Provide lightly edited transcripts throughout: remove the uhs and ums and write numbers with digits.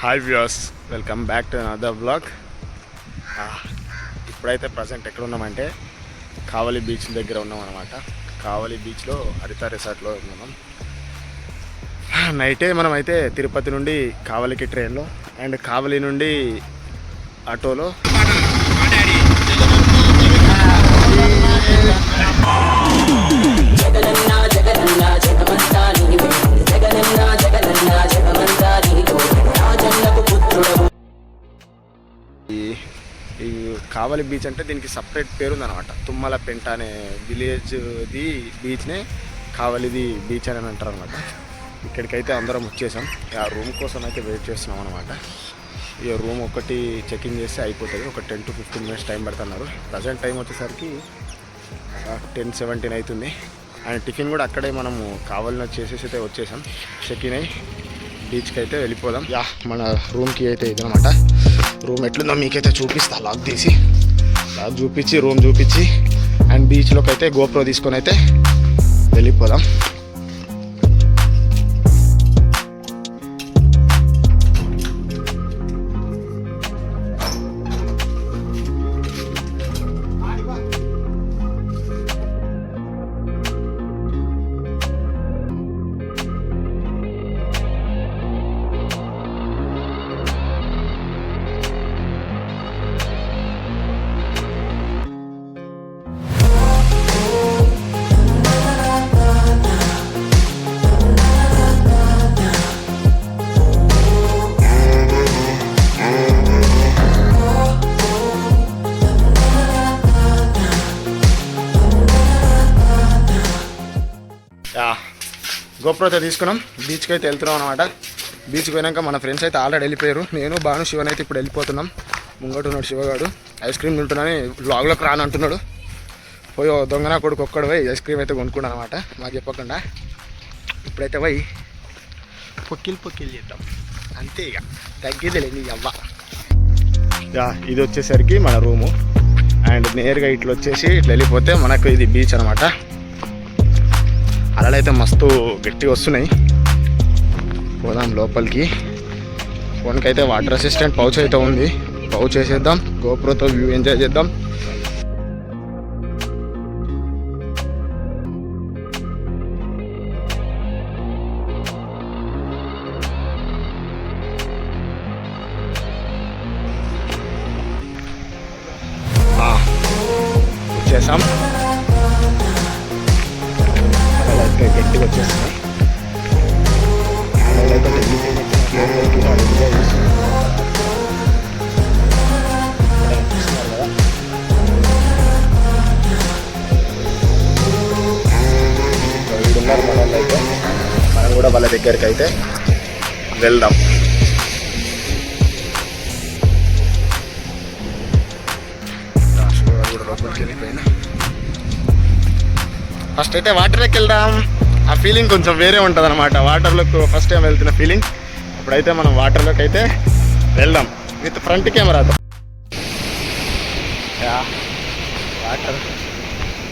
Hi viewers, welcome back to another blog. ఇప్పుడైతే present ఎక్కడ ఉన్నామంటే కావలి బీచ్ దగ్గర ఉన్నాం అనమాట. కావలి బీచ్లో హరిత రిసార్ట్లో ఉన్నాం. నైటే మనమైతే తిరుపతి నుండి కావలికి ట్రైన్లో అండ్ కావలి నుండి ఆటోలో ఈ కావలి బీచ్ అంటే దీనికి సపరేట్ పేరు ఉందన్నమాట. తుమ్మలపెంట అనే విలేజ్ది బీచ్నే కావలిది బీచ్ అని అంటారు అనమాట. ఇక్కడికైతే అందరం వచ్చేసాం. ఆ రూమ్ కోసం అయితే వెయిట్ చేస్తున్నాం అనమాట. ఈ రూమ్ ఒకటి చెకింగ్ చేస్తే అయిపోతుంది. ఒక 10 to 15 minutes టైం పడుతున్నారు. ప్రజెంట్ టైం వచ్చేసరికి 10:17 అవుతుంది. అండ్ టిఫిన్ కూడా అక్కడే మనము కావాలని చేసేసి అయితే వచ్చేసాం. చెకిన్ అయ్యి బీచ్కి అయితే వెళ్ళిపోదాం. మన రూమ్కి అయితే ఇదనమాట. రూమ్ ఎట్లుందో మీకైతే చూపిస్తా. లాక్ తీసి లాక్ చూపించి రూమ్ చూపించి అండ్ బీచ్లోకి అయితే గోప్రో తీసుకొని అయితే వెళ్ళిపోదాం. గోప్రోతో తీసుకున్నాం. బీచ్కి అయితే వెళ్తున్నాం అనమాట. బీచ్కి పోయినాక మన ఫ్రెండ్స్ అయితే ఆల్రెడీ వెళ్ళిపోయారు. నేను భాను శివన్ అయితే ఇప్పుడు వెళ్ళిపోతున్నాం. ముంగట ఉన్నాడు శివగాడు. ఐస్ క్రీమ్ తింటున్నాను. వ్లాగ్లోకి రాను అంటున్నాడు. పోయి దొంగన కొడుకు ఒక్కడు పోయి ఐస్ క్రీమ్ అయితే కొనుక్కున్నాను అనమాట. మాకు చెప్పకుండా ఇప్పుడైతే పోయి పొక్కిలు చేద్దాం. అంతే ఇక తగ్గేదిలే నీ అవ్వ. ఇది వచ్చేసరికి మన రూము. అండ్ నేరుగా ఇట్లా వచ్చేసి ఇట్లా వెళ్ళిపోతే మనకు ఇది బీచ్ అనమాట. అలలు అయితే మస్తు గట్టిగా వస్తున్నాయి. పోదాం లోపలికి. ఫోన్కి అయితే వాటర్ అసిస్టెంట్ పౌచ్ అయితే ఉంది. పౌచ్ వేసేద్దాం. గోప్రోతో వ్యూ ఎంజాయ్ చేద్దాం. వచ్చేసాం. గట్టిగా వచ్చేస్తున్నాయి. వీడున్నారు మన వాళ్ళు అయితే. మనం కూడా వాళ్ళ దగ్గరికి అయితే వెళ్దాం. కూడా లోపలికి వెళ్ళిపోయినా ఫస్ట్ అయితే వాటర్లోకి వెళ్దాం. ఆ ఫీలింగ్ కొంచెం వేరే ఉంటుంది అనమాట. వాటర్లోకి ఫస్ట్ టైం వెళ్తున్న ఫీలింగ్. ఇప్పుడైతే మనం వాటర్లోకి అయితే వెళ్దాం విత్ ఫ్రంట్ కెమెరాతో. వాటర్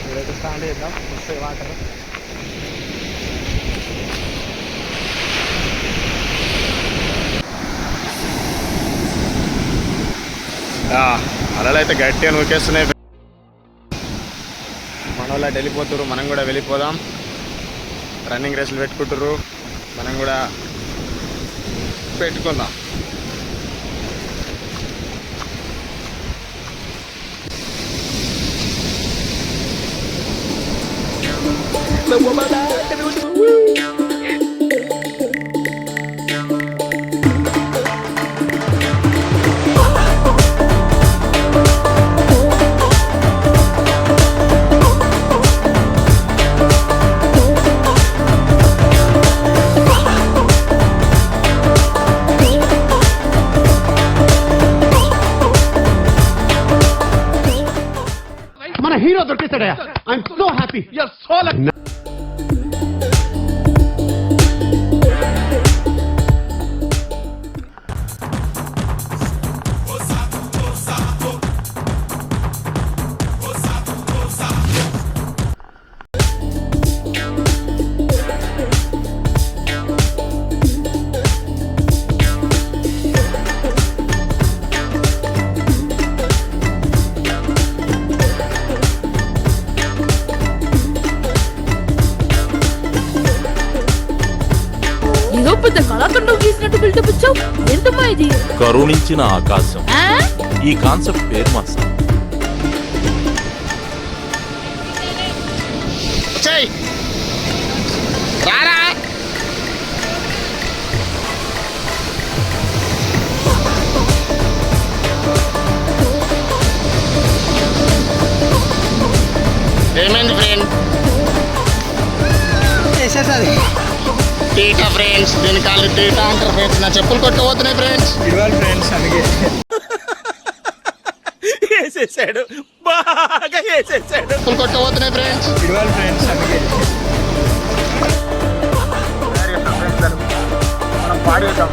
ఇప్పుడైతే స్టాండ్ చేద్దాం. వస్తాయి వాటర్. అలలు అయితే గట్టిగా నూకేస్తున్నాయి. మన వాళ్ళు అటు వెళ్ళిపోతారు. మనం కూడా వెళ్ళిపోదాం. రన్నింగ్ రేసులు పెట్టుకుంటారు. మనం కూడా పెట్టుకుందాం. మన హీరో దొరికేసాడయ్యా. I'm so happy. You are so lucky. Buildup ఇచ్చావు? ఏంటమ్మా ఇది? కరుణించిన ఆకాశం. ఆ? ఈ కాన్సెప్ట్ పేరు మాస్టర్. రారా ఏమైంది ఫ్రెండ్? చేసేసారి టీటా ఫ్రెండ్స్, దీని కాళ్ళు టీటా అంటారు ఫ్రెండ్స్. నా చెప్పులు కొట్టుకుపోతున్నాయి ఫ్రెండ్స్. ఇవాళ ఫ్రెండ్స్ అందుకే వేసేసాడు, బాగా వేసేసాడు. చెప్పులు కొట్టుకుపోతున్నాయి ఫ్రెండ్స్. ఇవాళ ఫ్రెండ్స్ అందుకే మనం పాడేద్దాం.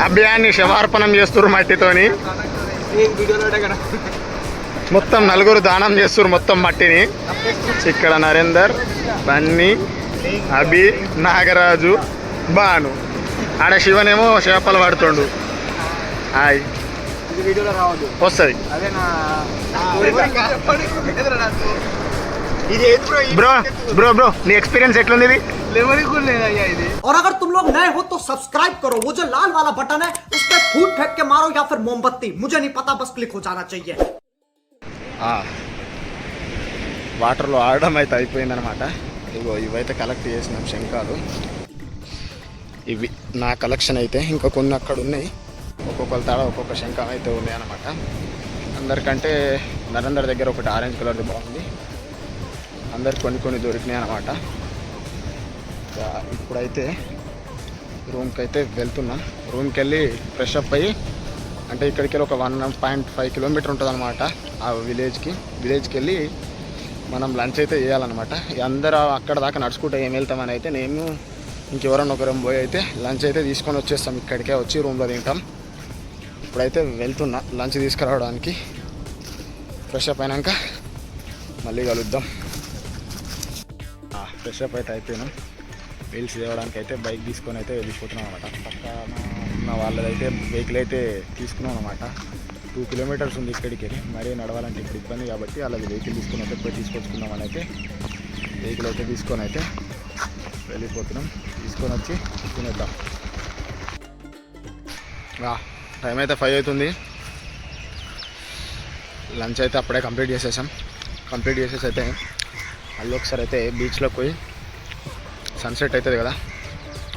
అభ్యాన్ని శవార్పణం చేస్తున్నారు మట్టితోని. మొత్తం నలుగురు దానం చేస్తున్నారు మొత్తం మట్టిని. ఇక్కడ నరేందర్, బన్నీ, అభి, నాగరాజు, భాను. ఆడ శివనేమో చేపలు పడుతుండు. హాయ్ వస్తుంది బ్రో. బ్రో బ్రో నీ ఎక్స్పీరియన్స్ ఎట్లుంది ఇది? और अगर तुम लोग नए हो तो सब्सक्राइब करो, वो जो लाल वाला बटन है उस पर फूट फेंक के मारो या फिर मोमबत्ती, मुझे नहीं पता, बस क्लिक हो जाना चाहिए. వాటర్లో ఆడడం అయితే అయిపోయిందనమాట. ఇగో ఇవైతే కలెక్ట్ చేసినాం శంఖాలు. ఇవి నా కలెక్షన్ అయితే. ఇంకా కొన్ని అక్కడ ఉన్నాయి. ఒక్కొక్కరి తాడ ఒక్కొక్క శంఖం అయితే ఉన్నాయి అన్నమాట. అందరికంటే నరేందర్ దగ్గర ఒకటి ఆరెంజ్ కలర్ది బాగుంది. అందరికి కొన్ని కొన్ని దొరికినాయి అన్నమాట. ఇప్పుడైతే రూమ్కి అయితే వెళ్తున్నాం. రూమ్కి వెళ్ళి ఫ్రెష్ అప్ అయ్యి, అంటే ఇక్కడికి వెళ్ళి ఒక 1.5 కిలోమీటర్ ఉంటుంది అనమాట ఆ విలేజ్కి వెళ్ళి మనం లంచ్ అయితే చేయాలన్నమాట. అందరూ అక్కడ దాకా నడుచుకుంటూ ఏం వెళ్తామని అయితే నేను ఇంకెవరన్నా ఒకరం పోయి అయితే లంచ్ అయితే తీసుకొని వచ్చేస్తాం. ఇక్కడికే వచ్చి రూమ్లో తింటాం. ఇప్పుడైతే వెళ్తున్నా లంచ్ తీసుకురావడానికి. ఫ్రెష్ అప్ అయినాక మళ్ళీ కలుద్దాం. ఫ్రెష్ అప్ అయితే అయిపోయినాం. వీల్స్ తేవడానికి అయితే బైక్ తీసుకొని అయితే వెళ్ళిపోతున్నాం అనమాట. పక్కన ఉన్న వాళ్ళదైతే వెహికల్ అయితే తీసుకున్నాం అనమాట. 2 కిలోమీటర్స్ ఉంది ఇక్కడికి వెళ్ళి. మరీ నడవాలంటే ఇప్పుడు ఇబ్బంది కాబట్టి అలాగే వెహికల్ తీసుకొని అయితే పోయి తీసుకొచ్చుకుందామని అయితే వెహికల్ అయితే తీసుకొని అయితే వెళ్ళిపోతున్నాం. తీసుకొని వచ్చి తినేద్దాం. టైం అయితే 5 అవుతుంది. లంచ్ అయితే అప్పుడే కంప్లీట్ చేసేసాం. కంప్లీట్ చేసేసి అయితే మళ్ళీ ఒకసారి అయితే బీచ్లోకి పోయి సన్సెట్ అవుతుంది కదా,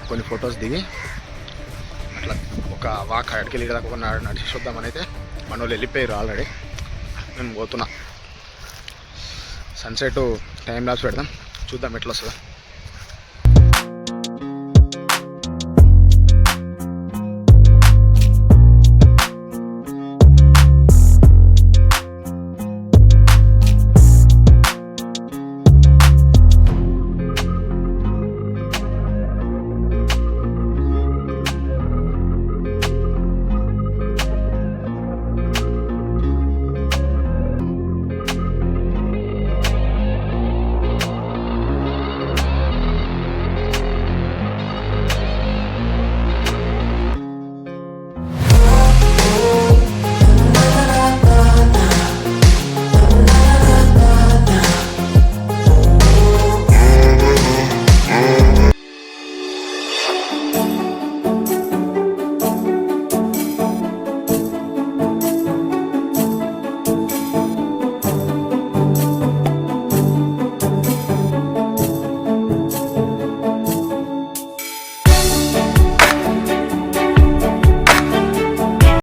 కొన్ని ఫొటోస్ దిగి అట్లా ఒక వాక్ అక్కడికి వెళ్ళి దాకా ఒక నడిచి చూద్దామని అయితే మన వాళ్ళు వెళ్ళిపోయారు ఆల్రెడీ. మేము పోతున్నా. సన్సెట్ టైం లాప్స్ పెడదాం, చూద్దాం ఎట్లా వస్తుందో.